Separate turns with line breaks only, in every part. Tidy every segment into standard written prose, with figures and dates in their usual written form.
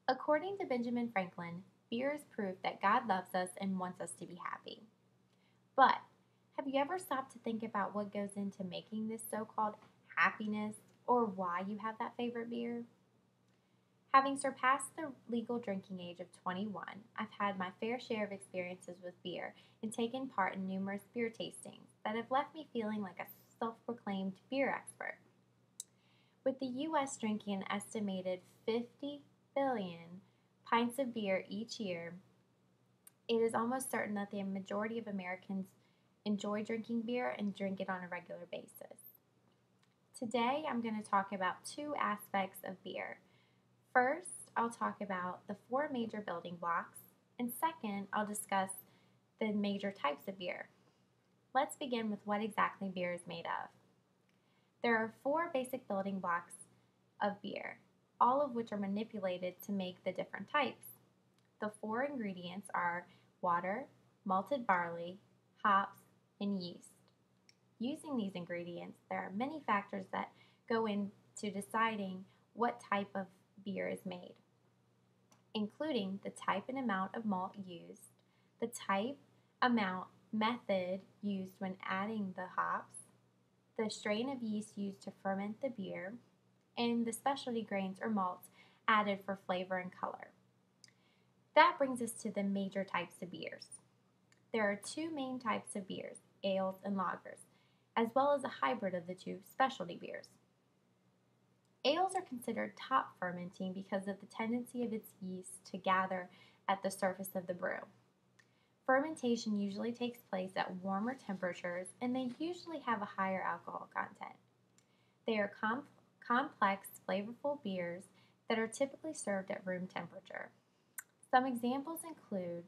According to Benjamin Franklin, beer is proof that God loves us and wants us to be happy. But have you ever stopped to think about what goes into making this so called happiness or why you have that favorite beer? Having surpassed the legal drinking age of 21, I've had my fair share of experiences with beer and taken part in numerous beer tastings that have left me feeling like a self proclaimed beer expert. With the U.S. drinking an estimated 50 billion pints of beer each year, it is almost certain that the majority of Americans enjoy drinking beer and drink it on a regular basis. Today, I'm going to talk about two aspects of beer. First, I'll talk about the four major building blocks, and second, I'll discuss the major types of beer. Let's begin with what exactly beer is made of. There are four basic building blocks of beer, all of which are manipulated to make the different types. The four ingredients are water, malted barley, hops, and yeast. Using these ingredients, there are many factors that go into deciding what type of beer is made, including the type and amount of malt used, the type, amount, method used when adding the hops, the strain of yeast used to ferment the beer, and the specialty grains or malts added for flavor and color. That brings us to the major types of beers. There are two main types of beers, ales and lagers, as well as a hybrid of the two, specialty beers. Ales are considered top fermenting because of the tendency of its yeast to gather at the surface of the brew. Fermentation usually takes place at warmer temperatures and they usually have a higher alcohol content. They are complex, flavorful beers that are typically served at room temperature. Some examples include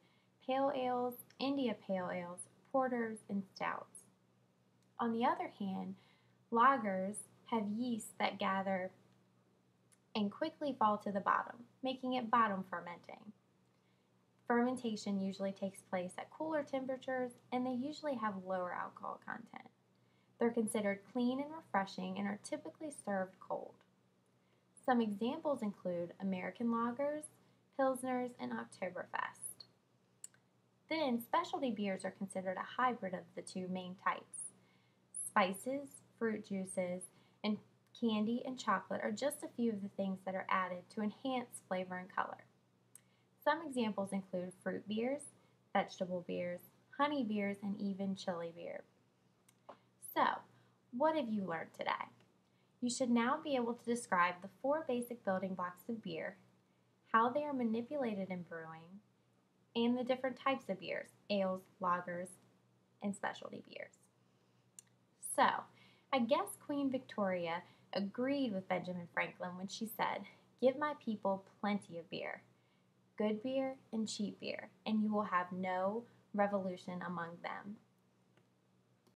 pale ales, India pale ales, porters, and stouts. On the other hand, lagers have yeast that gather and quickly fall to the bottom, making it bottom fermenting. Fermentation usually takes place at cooler temperatures and they usually have lower alcohol content. They're considered clean and refreshing and are typically served cold. Some examples include American lagers, pilsners, and Oktoberfest. Then, specialty beers are considered a hybrid of the two main types. Spices, fruit juices, and candy and chocolate are just a few of the things that are added to enhance flavor and color. Some examples include fruit beers, vegetable beers, honey beers, and even chili beer. So, what have you learned today? You should now be able to describe the four basic building blocks of beer, how they are manipulated in brewing, and the different types of beers, ales, lagers, and specialty beers. So, I guess Queen Victoria agreed with Benjamin Franklin when she said, "Give my people plenty of beer, good beer and cheap beer, and you will have no revolution among them."